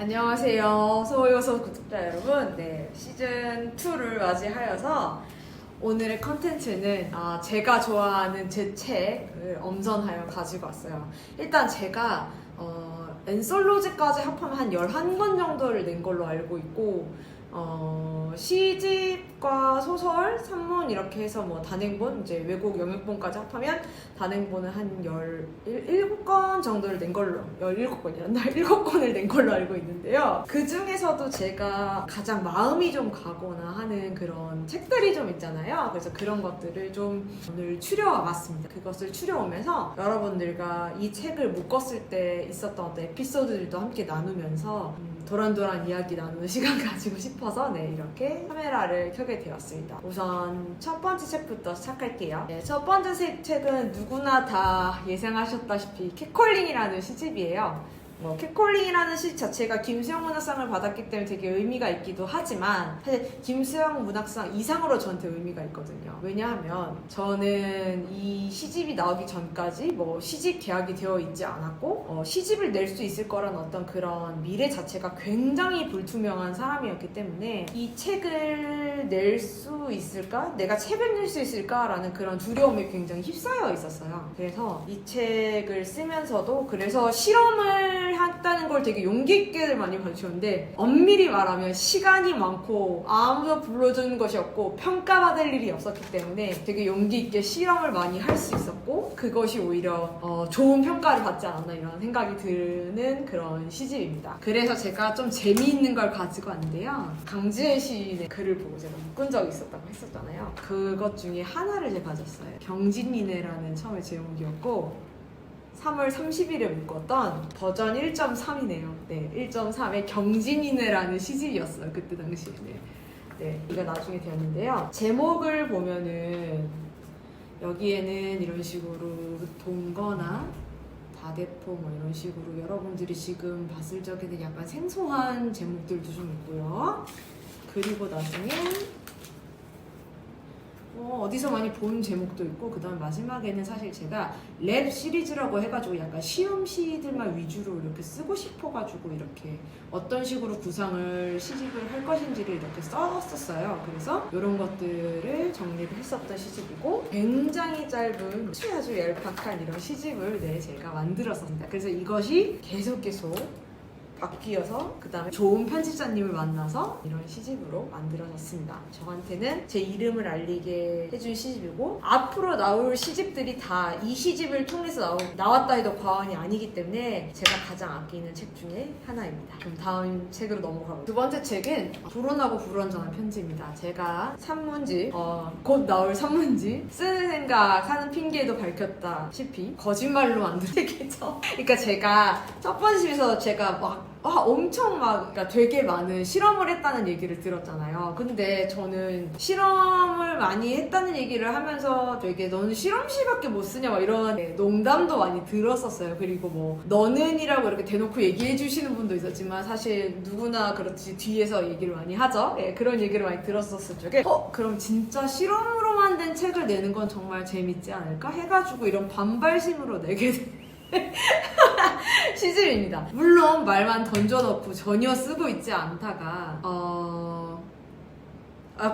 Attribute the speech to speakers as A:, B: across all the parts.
A: 안녕하세요. 소요소 구독자 여러분. 네, 시즌2를 맞이하여서 오늘의 컨텐츠는 제가 좋아하는 제 책을 엄선하여 가지고 왔어요. 일단 제가 엔솔로지까지 합하면 한 11권 정도를 낸 걸로 알고 있고 시집과 소설, 산문 이렇게 해서 뭐 단행본, 이제 외국 영역본까지 합하면 단행본은 한 17권 정도를 낸 걸로 17권이란다 7권을 낸 걸로 알고 있는데요. 그 중에서도 제가 가장 마음이 좀 가거나 하는 그런 책들이 좀 있잖아요. 그래서 그런 것들을 좀 오늘 추려와 봤습니다. 그것을 추려오면서 여러분들과 이 책을 묶었을 때 있었던 어떤 에피소드들도 함께 나누면서 도란도란 이야기 나누는 시간 가지고 싶어서 이렇게 카메라를 켜게 되었습니다. 우선 첫 번째 책부터 시작할게요. 첫 번째 책은 누구나 다 예상하셨다시피 캣콜링이라는 시집이에요. 캣콜링이라는 시집 자체가 김수영 문학상을 받았기 때문에 되게 의미가 있기도 하지만 사실 김수영 문학상 이상으로 저한테 의미가 있거든요. 왜냐하면 저는 이 시집이 나오기 전까지 시집 계약이 되어 있지 않았고 시집을 낼 수 있을 거란 어떤 그런 미래 자체가 굉장히 불투명한 사람이었기 때문에 이 책을 낼 수 있을까? 내가 책을 낼 수 있을까? 라는 그런 두려움에 굉장히 휩싸여 있었어요. 그래서 이 책을 쓰면서도 그래서 실험을 했다는 걸 되게 용기 있게 많이 봐주셨는데 엄밀히 말하면 시간이 많고 아무도 불러주는 것이 없고 평가받을 일이 없었기 때문에 되게 용기 있게 실험을 많이 할 수 있었고 그것이 오히려 좋은 평가를 받지 않았나 이런 생각이 드는 그런 시집입니다. 그래서 제가 좀 재미있는 걸 가지고 왔는데요. 강지혜 시인의 글을 보고 제가 묶은 적이 있었다고 했었잖아요. 그것 중에 하나를 제가 가졌어요. 경진이네라는 처음에 제목이었고 3월 30일에 묶었던 버전 1.3이네요. 네, 1.3의 경진이네라는 시집이었어요. 그때 당시에. 네, 이거 나중에 되었는데요. 제목을 보면은 여기에는 이런 식으로 동거나 다대포 이런 식으로 여러분들이 지금 봤을 적에는 약간 생소한 제목들도 좀 있고요. 그리고 나중에 어디서 많이 본 제목도 있고 그 다음 마지막에는 사실 제가 랩 시리즈라고 해가지고 약간 시험시들만 위주로 이렇게 쓰고 싶어가지고 이렇게 어떤 식으로 구상을 시집을 할 것인지를 이렇게 써왔었어요. 그래서 이런 것들을 정리를 했었던 시집이고 굉장히 짧은 아주 얄팍한 이런 시집을 제가 만들었습니다. 그래서 이것이 계속 바뀌어서 그 다음에 좋은 편집자님을 만나서 이런 시집으로 만들어졌습니다. 저한테는 제 이름을 알리게 해준 시집이고 앞으로 나올 시집들이 다 이 시집을 통해서 나왔다 해도 과언이 아니기 때문에 제가 가장 아끼는 책 중에 하나입니다. 그럼 다음 책으로 넘어가고 두 번째 책은 불온하고 불완전한 편지입니다. 제가 산문집 곧 나올 산문집 쓰는 생각 하는 핑계도 밝혔다시피 거짓말로 만든 책이죠. 그러니까 제가 첫 번째 집에서 제가 엄청 그러니까 되게 많은 실험을 했다는 얘기를 들었잖아요. 근데 저는 실험을 많이 했다는 얘기를 하면서 되게 너는 실험실밖에 못 쓰냐 이런 농담도 많이 들었었어요. 그리고 너는이라고 이렇게 대놓고 얘기해 주시는 분도 있었지만 사실 누구나 그렇지 뒤에서 얘기를 많이 하죠. 그런 얘기를 많이 들었었을 적에 그럼 진짜 실험으로 만든 책을 내는 건 정말 재밌지 않을까 해가지고 이런 반발심으로 내게 된 시집입니다. 물론 말만 던져놓고 전혀 쓰고 있지 않다가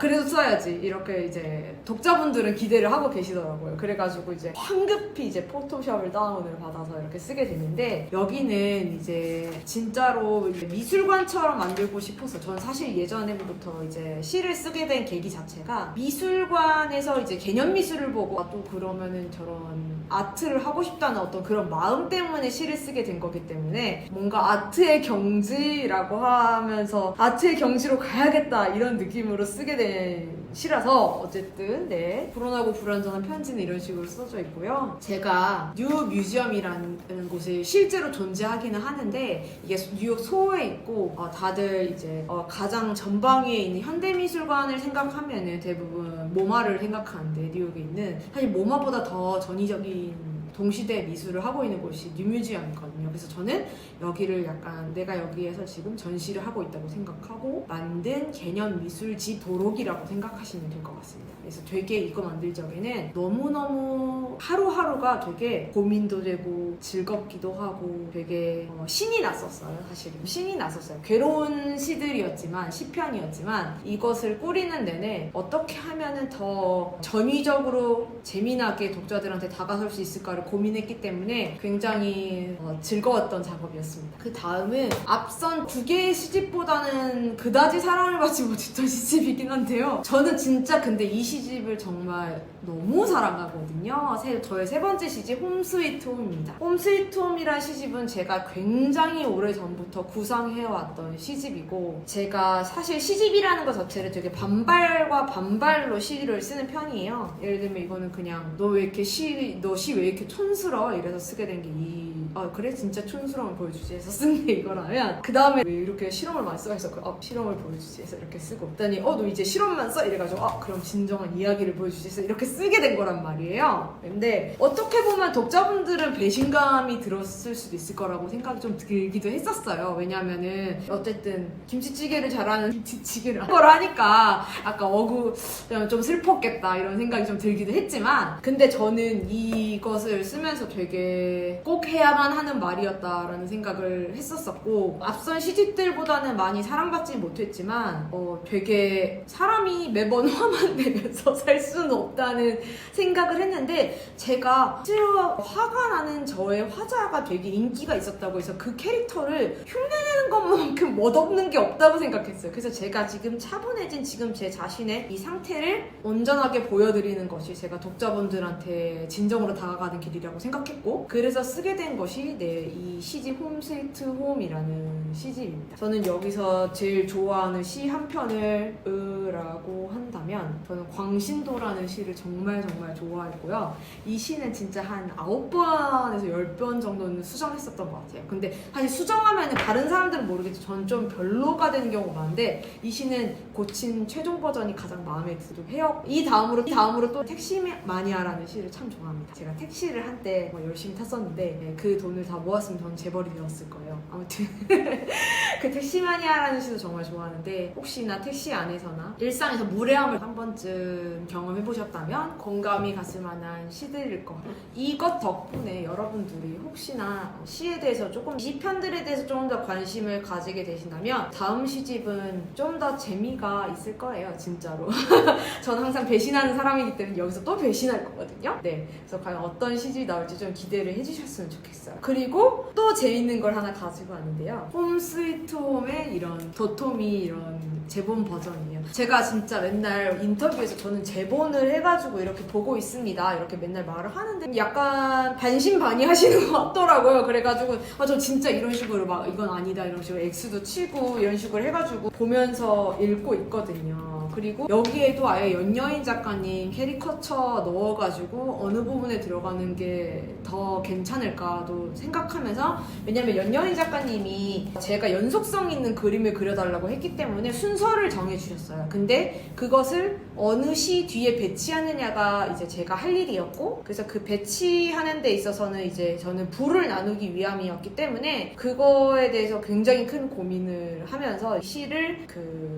A: 그래도 써야지 이렇게 이제 독자분들은 기대를 하고 계시더라고요. 그래가지고 이제 황급히 포토샵을 다운을 받아서 이렇게 쓰게 됐는데 여기는 이제 진짜로 이제 미술관처럼 만들고 싶어서 전 사실 예전에부터 이제 시를 쓰게 된 계기 자체가 미술관에서 이제 개념 미술을 보고 또 그러면은 저런 아트를 하고 싶다는 어떤 그런 마음 때문에 시를 쓰게 된 거기 때문에 뭔가 아트의 경지라고 하면서 아트의 경지로 가야겠다 이런 느낌으로 쓰게 된 시라서 어쨌든 불온하고 불완전한 편지는 이런 식으로 써져 있고요. 제가 뉴 뮤지엄이라는 곳이 실제로 존재하기는 하는데 이게 뉴욕 소호에 있고 다들 이제 가장 전방위에 있는 현대미술관을 생각하면은 대부분 모마를 생각하는데 뉴욕에 있는 사실 모마보다 더 전위적인 동시대 미술을 하고 있는 곳이 뉴뮤지엄이거든요. 그래서 저는 여기를 약간 내가 여기에서 지금 전시를 하고 있다고 생각하고 만든 개념 미술집 도록이라고 생각하시면 될 것 같습니다. 그래서 되게 이거 만들 적에는 너무너무 하루하루가 되게 고민도 되고 즐겁기도 하고 되게 신이 났었어요. 사실은 신이 났었어요. 괴로운 시들이었지만 시편이었지만 이것을 꾸리는 내내 어떻게 하면은 더 전위적으로 재미나게 독자들한테 다가설 수 있을까를 고민했기 때문에 굉장히 즐거웠던 작업이었습니다. 그 다음은 앞선 두 개의 시집보다는 그다지 사랑을 받지 못했던 시집이긴 한데요. 저는 진짜 근데 이 시집을 정말 너무 사랑하거든요. 저의 세 번째 시집 홈 스위트 홈입니다. 홈 스위트 홈이란 시집은 제가 굉장히 오래전부터 구상해왔던 시집이고 제가 사실 시집이라는 것 자체를 되게 반발과 반발로 시를 쓰는 편이에요. 예를 들면 이거는 그냥 너 왜 이렇게 너 시 왜 이렇게 촌스러워? 이래서 쓰게 된 게 그래? 진짜 촌스러움을 보여주지 해서 쓴 게 이거라면 그 다음에 왜 이렇게 실험을 많이 써? 해서 실험을 보여주지 해서 이렇게 쓰고 그랬더니 너 이제 실험만 써? 이래가지고 그럼 진정한 이야기를 보여주지 해서 이렇게 쓰게 된 거란 말이에요. 근데 어떻게 보면 독자분들은 배신감이 들었을 수도 있을 거라고 생각이 좀 들기도 했었어요. 왜냐면은 어쨌든 김치찌개를 잘하는 김치찌개를 한 걸 하니까 아까 좀 슬펐겠다 이런 생각이 좀 들기도 했지만 근데 저는 이것을 쓰면서 되게 꼭 해야만 하는 말이었다라는 생각을 했었었고 앞선 시집들보다는 많이 사랑받지 못했지만 되게 사람이 매번 화만 내면서 살 수는 없다는 생각을 했는데 제가 실제로 화가 나는 저의 화자가 되게 인기가 있었다고 해서 그 캐릭터를 흉내내는 것만큼 멋없는 게 없다고 생각했어요. 그래서 제가 지금 차분해진 지금 제 자신의 이 상태를 온전하게 보여드리는 것이 제가 독자분들한테 진정으로 다가가는 길이라고 생각했고 그래서 쓰게 된 것이 이 시집 홈 스위트 홈이라는 시집입니다. 저는 여기서 제일 좋아하는 시 한 편을 라고 한다면 저는 광신도라는 시를 정말 좋아했고요. 이 시는 진짜 한 9번에서 10번 정도는 수정했었던 것 같아요. 근데 사실 수정하면 다른 사람들은 모르겠죠. 전 좀 별로가 되는 경우가 많은데 이 시는 고친 최종 버전이 가장 마음에 들기도 해요. 이 다음으로 또 택시 마니아라는 시를 참 좋아합니다. 제가 택시를 한때 열심히 탔었는데 그 돈을 다 모았으면 저는 재벌이 되었을 거예요. 아무튼 그 택시 마니아라는 시도 정말 좋아하는데 혹시나 택시 안에서나 일상에서 무례함을 한 번쯤 경험해보셨다면 공감이 갔을 만한 시들일 것 같아요. 이것 덕분에 여러분들이 혹시나 시에 대해서 시편들에 대해서 조금 더 관심을 가지게 되신다면 다음 시집은 좀 더 재미가 있을 거예요. 진짜로. 저는 항상 배신하는 사람이기 때문에 여기서 또 배신할 거거든요. 네, 그래서 과연 어떤 시집이 나올지 좀 기대를 해주셨으면 좋겠어요. 그리고 또 재밌는 걸 하나 가지고 왔는데요. 홈 스위트 홈의 이런 도토미 이런 재본 버전이에요. 제가 진짜 맨날 인터뷰에서 저는 재본을 해가지고 이렇게 보고 있습니다. 이렇게 맨날 말을 하는데 약간 반신반의 하시는 것 같더라고요. 그래가지고 저 진짜 이런 식으로 막 이건 아니다 이런 식으로 X도 치고 이런 식으로 해가지고 보면서 읽고 있거든요. 그리고 여기에도 아예 연여인 작가님 캐리커처 넣어가지고 어느 부분에 들어가는 게 더 괜찮을까도 생각하면서 왜냐면 연여인 작가님이 제가 연속성 있는 그림을 그려달라고 했기 때문에 순서를 정해주셨어요. 근데 그것을 어느 시 뒤에 배치하느냐가 이제 제가 할 일이었고 그래서 그 배치하는 데 있어서는 이제 저는 부를 나누기 위함이었기 때문에 그거에 대해서 굉장히 큰 고민을 하면서 시를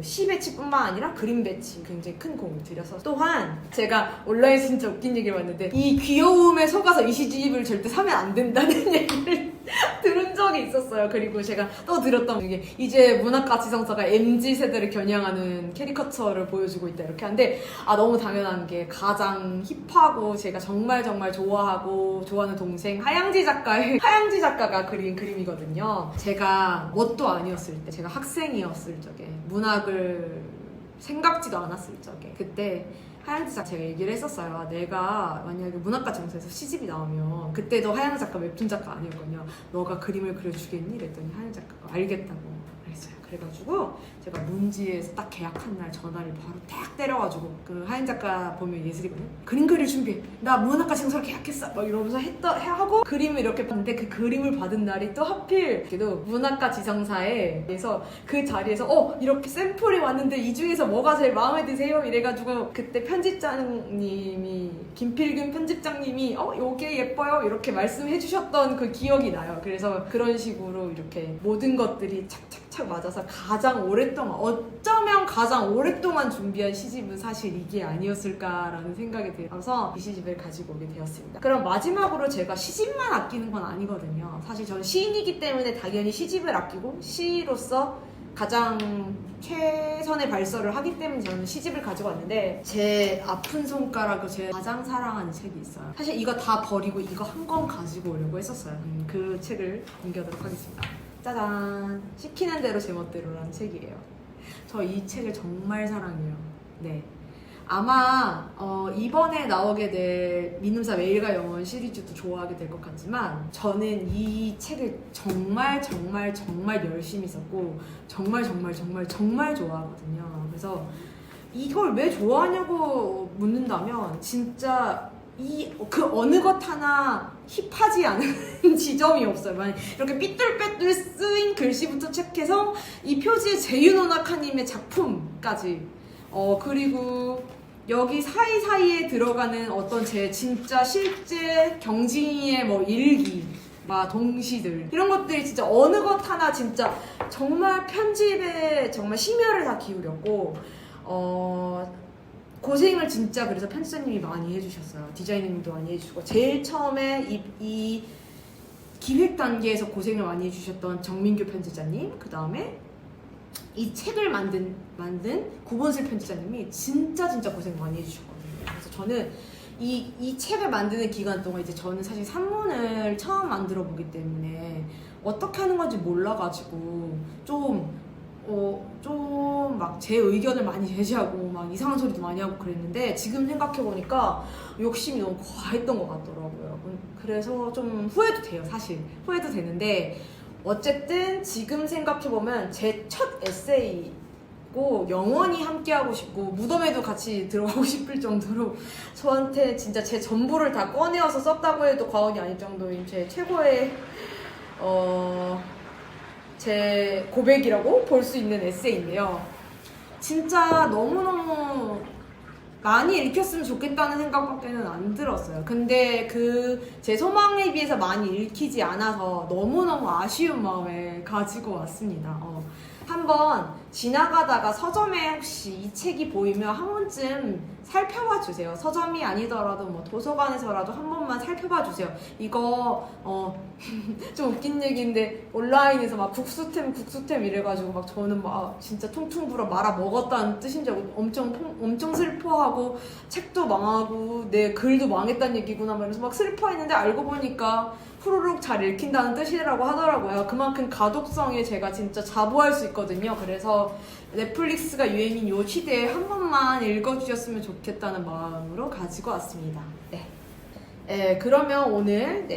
A: 시 배치뿐만 아니라 그림 배치 굉장히 큰 공을 들여서 또한 제가 온라인에서 진짜 웃긴 얘기를 봤는데 이 귀여움에 속아서 이 시집을 절대 사면 안 된다는 얘기를 들은 적이 있었어요. 그리고 제가 또 들었던 게 이제 문학가 지성서가 MZ세대를 겨냥하는 캐리커처를 보여주고 있다 이렇게 하는데 너무 당연한 게 가장 힙하고 제가 정말 좋아하는 동생 하양지 작가가 그린 그림이거든요. 제가 뭣도 아니었을 때 제가 학생이었을 적에 문학을 생각지도 않았을 적에 그때 하양지 작가 제가 얘기를 했었어요. 내가 만약에 문학과 정서에서 시집이 나오면 그때도 하양지 작가 웹툰 작가 아니었거든요. 너가 그림을 그려주겠니? 이랬더니 하양지 작가가 알겠다고 그랬어요. 그래가지고 제가 문지에서 딱 계약한 날 전화를 바로 딱 때려가지고 그 하인 작가 보면 예술이거든요. 그림 그릴 준비해. 나 문학과 신설 계약했어. 막 이러면서 하고 그림을 이렇게 봤는데 그 그림을 받은 날이 또 하필 그래도 문학과 지정사에서 그 자리에서 이렇게 샘플이 왔는데 이 중에서 뭐가 제일 마음에 드세요? 이래가지고 그때 편집장님이 김필균 편집장님이 요게 예뻐요 이렇게 말씀해 주셨던 그 기억이 나요. 그래서 그런 식으로 이렇게 모든 것들이 착착착 맞아서 가장 오랫동안 어쩌면 가장 오랫동안 준비한 시집은 사실 이게 아니었을까라는 생각이 들어서 이 시집을 가지고 오게 되었습니다. 그럼 마지막으로 제가 시집만 아끼는 건 아니거든요. 사실 저는 시인이기 때문에 당연히 시집을 아끼고 시로서 가장 최선의 발설을 하기 때문에 저는 시집을 가지고 왔는데 제 아픈 손가락을 제가 가장 사랑하는 책이 있어요. 사실 이거 다 버리고 이거 한 권 가지고 오려고 했었어요. 그 책을 공개하도록 하겠습니다. 짜잔! 시키는 대로 제멋대로라는 책이에요. 저 이 책을 정말 사랑해요. 네. 아마 이번에 나오게 될 민음사 매일과 영원 시리즈도 좋아하게 될 것 같지만 저는 이 책을 정말 열심히 썼고 정말 좋아하거든요. 그래서 이걸 왜 좋아하냐고 묻는다면 진짜 그 어느 것 하나 힙하지 않은 지점이 없어요. 만약 이렇게 삐뚤빼뚤 쓰인 글씨부터 체크해서 이 표지에 제윤호 낙하님의 작품까지 그리고 여기 사이사이에 들어가는 어떤 제 진짜 실제 경진이의 뭐 일기, 막 동시들 이런 것들이 진짜 어느 것 하나 진짜 정말 편집에 정말 심혈을 다 기울였고 고생을 진짜 그래서 편집자님이 많이 해주셨어요. 디자이너님도 많이 해주시고 제일 처음에 이 기획 단계에서 고생을 많이 해주셨던 정민규 편집자님, 그 다음에 이 책을 만든 구본슬 편집자님이 진짜 고생 많이 해주셨거든요. 그래서 저는 이 책을 만드는 기간 동안 이제 저는 사실 산문을 처음 만들어 보기 때문에 어떻게 하는 건지 몰라가지고 좀 막 제 의견을 많이 제시하고 막 이상한 소리도 많이 하고 그랬는데 지금 생각해보니까 욕심이 너무 과했던 것 같더라고요. 그래서 좀 후회도 돼요. 사실 후회도 되는데 어쨌든 지금 생각해보면 제 첫 에세이고 영원히 함께하고 싶고 무덤에도 같이 들어가고 싶을 정도로 저한테 진짜 제 전부를 다 꺼내어서 썼다고 해도 과언이 아닐 정도인 제 최고의 제 고백이라고 볼 수 있는 에세이인데요. 진짜 너무너무 많이 읽혔으면 좋겠다는 생각밖에는 안 들었어요. 근데 제 소망에 비해서 많이 읽히지 않아서 너무너무 아쉬운 마음에 가지고 왔습니다. 한번 지나가다가 서점에 혹시 이 책이 보이면 한 번쯤 살펴봐 주세요. 서점이 아니더라도 뭐 도서관에서라도 한 번만 살펴봐 주세요. 이거 좀 웃긴 얘기인데 온라인에서 막 국수템 이래가지고 막 저는 막 진짜 퉁퉁 불어 말아 먹었다는 뜻인 줄 알고 엄청 슬퍼하고 책도 망하고 내 글도 망했다는 얘기구나 이러면서 막 슬퍼했는데 알고 보니까 후루룩 잘 읽힌다는 뜻이라고 하더라고요. 그만큼 가독성에 제가 진짜 자부할 수 있거든요. 그래서 넷플릭스가 유행인 요 시대에 한 번만 읽어주셨으면 좋겠다는 마음으로 가지고 왔습니다. 네, 그러면 오늘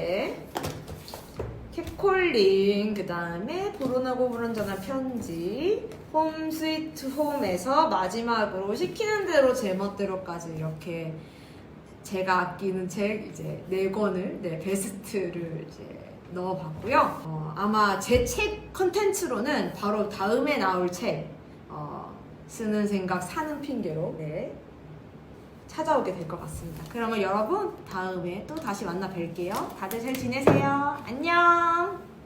A: 캡콜링, 그 다음에 불온하고 불온전한 편지, 홈 스위트 홈에서 마지막으로 시키는 대로 제멋대로까지 이렇게 제가 아끼는 책 이제 4권을 베스트를 이제 넣어봤고요. 아마 제 책 컨텐츠로는 바로 다음에 나올 책 쓰는 생각 사는 핑계로 찾아오게 될 것 같습니다. 그러면 여러분 다음에 또 다시 만나 뵐게요. 다들 잘 지내세요. 안녕.